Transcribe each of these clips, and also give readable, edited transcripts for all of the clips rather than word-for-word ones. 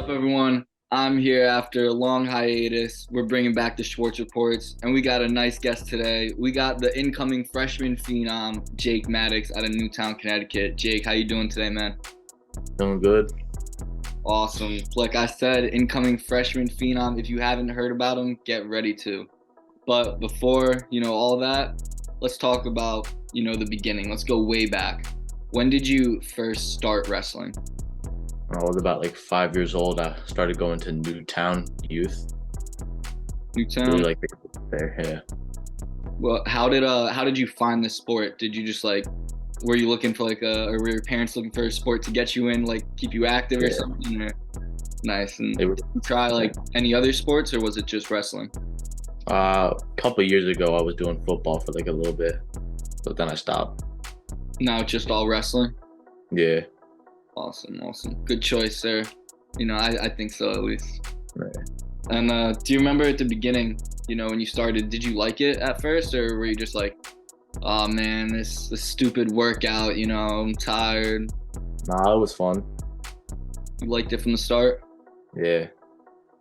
What's up, everyone? I'm here after a long hiatus. We're bringing back the Schwartz Reports, and we got a nice guest today. We got the incoming freshman phenom, Jake Maddox, out of Newtown, Connecticut. Jake, how you doing today, man? Doing good. Awesome. Like I said, incoming freshman phenom. If you haven't heard about him, get ready to. But before, all that, let's talk about, the beginning. Let's go way back. When did you first start wrestling? When I was about like 5 years old, I started going to Newtown Youth. Really Newtown? like there, yeah. Well, how did you find this sport? Did you just were you looking for or were your parents looking for a sport to get you in, like keep you active or Yeah. something? Nice. And They were, did you try any other sports, or was it just wrestling? a couple of years ago, I was doing football for like a little bit, but then I stopped. No, it's just all wrestling. Yeah. Awesome, awesome. Good choice, sir. I think so at least. Right. And do you remember at the beginning, when you started, did you like it at first, or were you just like, oh man, this stupid workout, I'm tired? Nah, it was fun. You liked it from the start? Yeah.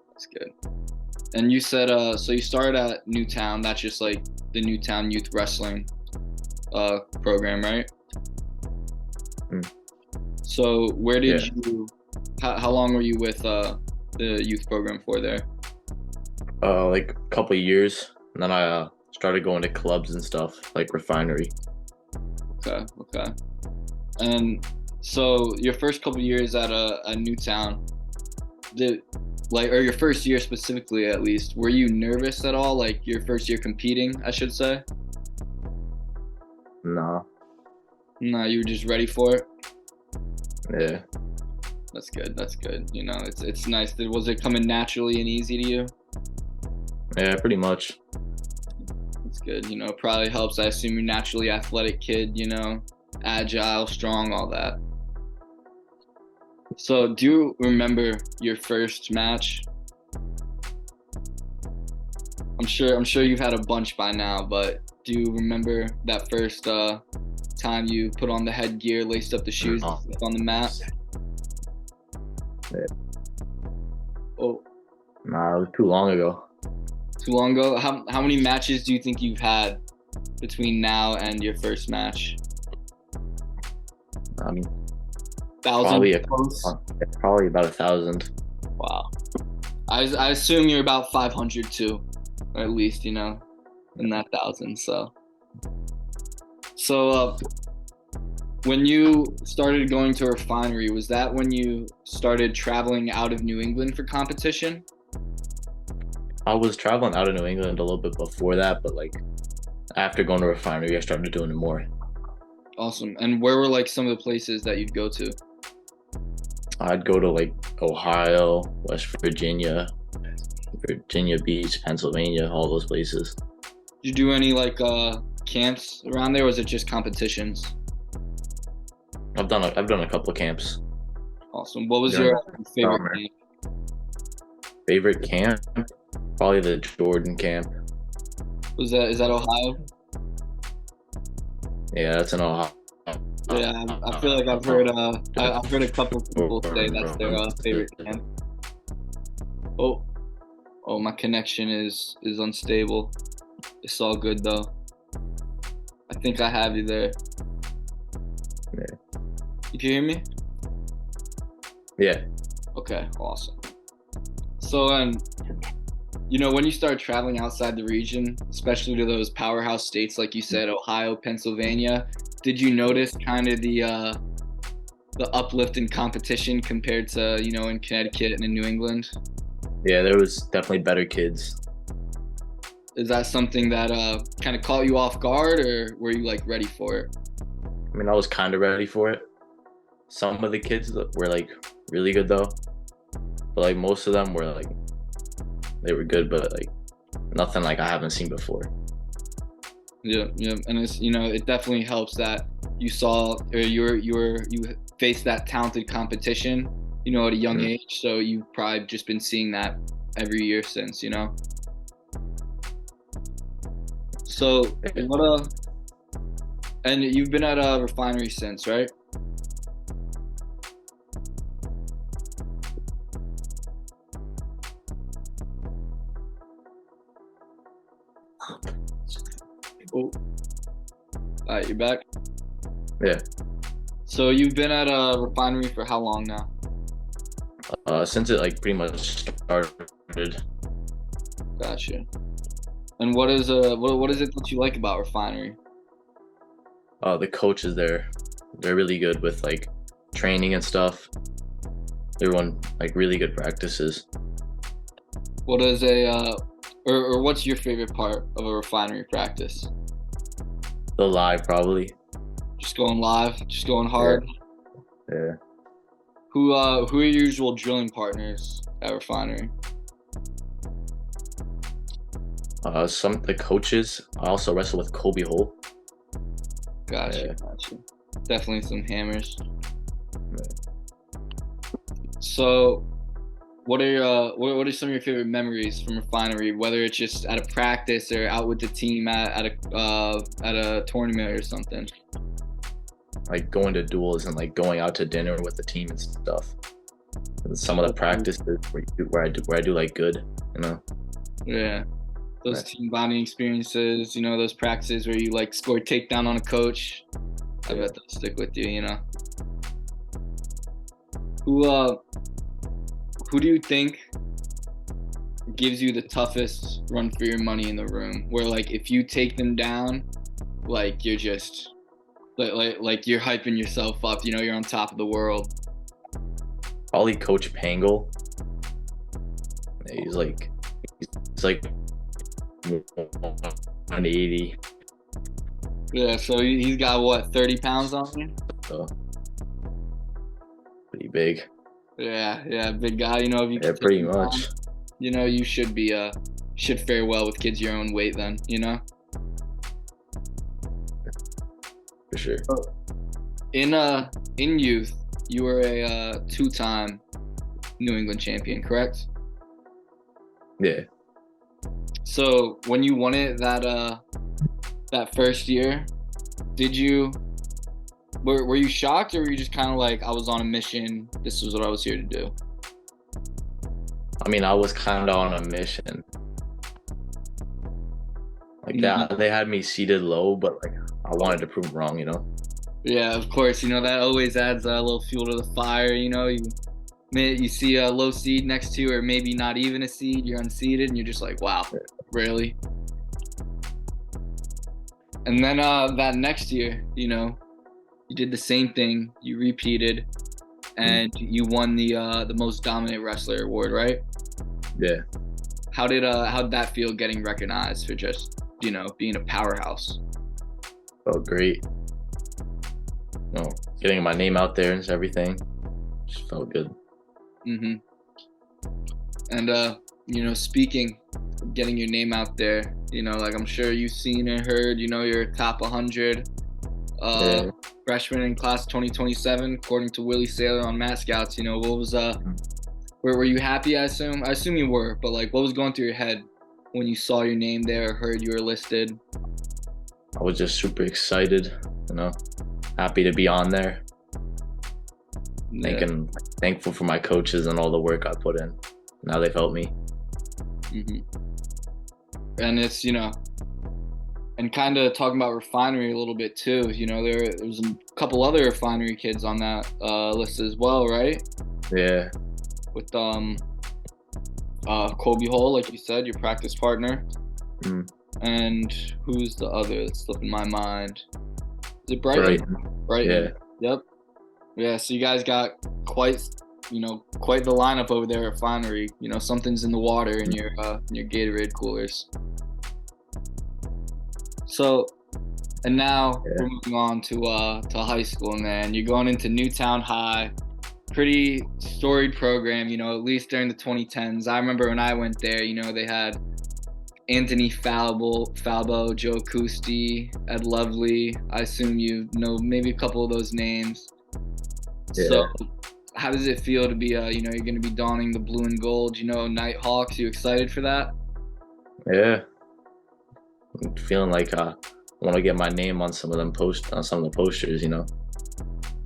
That's good. And you said, so you started at Newtown. That's just like the Newtown Youth Wrestling program, right? Mm. So where did Yeah. how long were you with the youth program for there? Like a couple of years, and then I started going to clubs and stuff, like Refinery. Okay, okay. And so your first couple years at a Newtown, or your first year specifically at least, were you nervous at all? Like your first year competing, I should say? Nah. No, you were just ready for it? Yeah. That's good. That's good. It's nice. Was it coming naturally and easy to you? Yeah, pretty much. It's good. It probably helps. I assume you're naturally athletic kid, agile, strong, all that. So do you remember your first match? I'm sure you've had a bunch by now, but do you remember that first time you put on the headgear, laced up the shoes, No. stepped on the mat? Yeah. Oh, Nah, it was too long ago. too long ago. How many matches do you think you've had between now and your first match? I mean, 1,000? probably about 1,000. Wow. I assume you're about 500 too, or at least in that 1,000. So when you started going to Refinery, was that when you started traveling out of New England for competition? I was traveling out of New England a little bit before that, but like after going to Refinery, I started doing it more. Awesome. And where were some of the places that you'd go to? I'd go to like Ohio, West Virginia, Virginia Beach, Pennsylvania, all those places. Did you do any camps around there, or was it just competitions? I've done a couple of camps. Awesome. What was During your favorite summer. camp? Favorite camp? Probably the Jordan camp. Is that Ohio? Yeah, that's in Ohio. Yeah, I feel like I've heard a couple of people say that's their favorite camp. Oh, my connection is unstable. It's all good though. I think I have you there. Yeah. You can hear me? Yeah. Okay, awesome. So when you start traveling outside the region, especially to those powerhouse states like you said, Ohio, Pennsylvania, did you notice kind of the uplift in competition compared to in Connecticut and in New England? Yeah, there was definitely better kids. Is that something that kind of caught you off guard, or were you ready for it? I mean, I was kind of ready for it. Some of the kids were like really good though, but like most of them were they were good, but like nothing like I haven't seen before. Yeah, yeah, and it's it definitely helps that you saw or you faced that talented competition, at a young age. So you've probably just been seeing that every year since. So what and you've been at a Refinery since, right? All right, you're back. Yeah. So you've been at a refinery for how long now? Since it like pretty much started, Gotcha. And what is it that you like about refinery? the coaches there, they're really good with like training and stuff. They run like really good practices. What is a or what's your favorite part of a refinery practice? The live probably. Just going live, just going hard. Yeah. Who are your usual drilling partners at refinery? Some of the coaches. I also wrestle with Kobe Hole. Gotcha, Yeah. gotcha. Definitely some hammers. So, what are some of your favorite memories from refinery? Whether it's just at a practice or out with the team at a tournament or something. Like going to duels and like going out to dinner with the team and stuff. And some of the practices where I do like good, you know. Yeah, those team bonding experiences. You know, those practices where you like score takedown on a coach. I bet they'll stick with you. You know. Who do you think gives you the toughest run for your money in the room? Where like if you take them down, like you're just like you're hyping yourself up. You know, you're on top of the world. Probably Coach Pangle. He's like 180. Yeah, so he's got what, 30 pounds on you? So pretty big. Yeah, big guy. You know, if you Yeah, can take pretty him down, much. you know, you should fare well with kids your own weight then, you know? For sure. In youth, you were a two-time New England champion, correct? Yeah. So when you won it that first year, were you shocked, or were you just kind of like, I was on a mission, this was what I was here to do? I mean, I was kind of on a mission. Like that, they had me seated low, but like I wanted to prove wrong, you know. Yeah, of course. You know, that always adds a little fuel to the fire. You know, you see a low seed next to you, or maybe not even a seed, you're unseeded, and you're just like, wow, really? And then that next year, you know, you did the same thing. You repeated, and you won the most dominant wrestler award, right? Yeah. How did that feel, getting recognized for just, you know, being a powerhouse? Felt great. You know, getting my name out there and everything. Just felt good. And you know, speaking of getting your name out there, you know, like I'm sure you've seen and heard, you know, you're top 100 freshman in class 2027 according to Willie Saylor on Matt Scouts. You know, what was were you happy? I assume you were, but like, what was going through your head when you saw your name there or heard you were listed? I was just super excited, you know, happy to be on there. Yeah. Thankful for my coaches and all the work I put in. Now they've helped me. And it's, you know, and kind of talking about refinery a little bit too. You know, there was a couple other refinery kids on that list as well, right? Yeah. With Kobe Hole, like you said, your practice partner. And who's the other that's slipping my mind? Is it Brighton? Brighton. Yeah. Yep. Yeah, so you guys got quite the lineup over there at refinery. You know, something's in the water in your Gatorade coolers. So, and now we're moving on to high school, man. You're going into Newtown High. Pretty storied program, you know, at least during the 2010s. I remember when I went there, you know, they had Anthony Falbo, Joe Custi, Ed Lovely. I assume you know maybe a couple of those names. Yeah. So how does it feel to be, you know, you're going to be donning the blue and gold, you know, Nighthawks? You excited for that? Yeah. I'm feeling like I want to get my name on some of the posters, you know.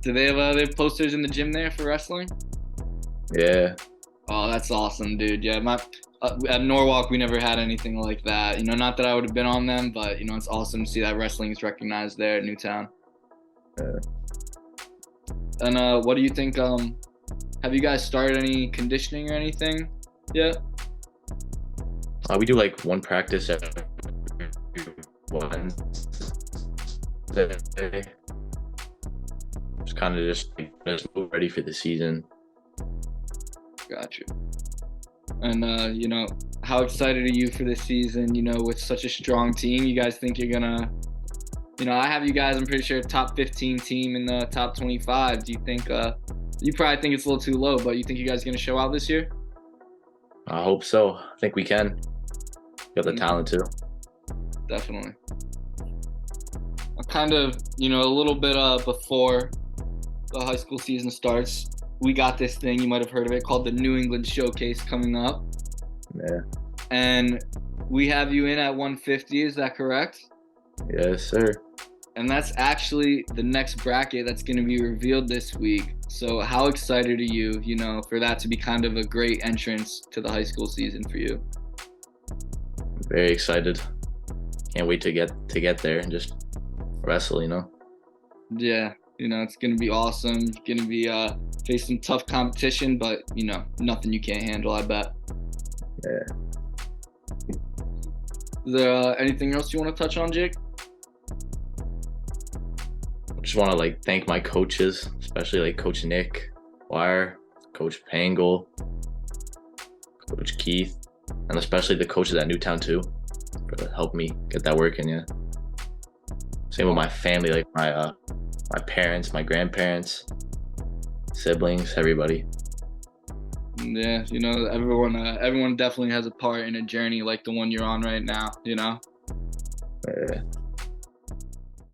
Do they have posters in the gym there for wrestling? Yeah. Oh, that's awesome, dude. Yeah, my At Norwalk, we never had anything like that. Not that I would have been on them, but it's awesome to see that wrestling is recognized there at Newtown. Uh, And what do you think? Have you guys started any conditioning or anything yet? we do like one practice every Wednesday. Just kind of just ready for the season. Gotcha. And how excited are you for this season? With such a strong team, you guys think you're gonna? I have you guys. I'm pretty sure top 15 team in the top 25. Do you think? You probably think it's a little too low, but you think you guys are gonna show out this year? I hope so. I think we can. Got the talent too. Definitely. Kind of, a little bit before the high school season starts, we got this thing, you might have heard of it, called the New England Showcase coming up. Yeah. And we have you in at 150, is that correct? Yes, sir. And that's actually the next bracket that's going to be revealed this week. So how excited are you, for that to be kind of a great entrance to the high school season for you? Very excited. Can't wait to get there and just wrestle, Yeah, it's going to be awesome. Going to be face some tough competition, but, nothing you can't handle, I bet. Yeah. Is there anything else you want to touch on, Jake? I just want to thank my coaches, especially Coach Nick Wire, Coach Pangle, Coach Keith, and especially the coaches at Newtown too, for helping me get that work in. Yeah. Same with my family, my parents, my grandparents, siblings, everybody. Yeah, everyone definitely has a part in a journey like the one you're on right now. Yeah.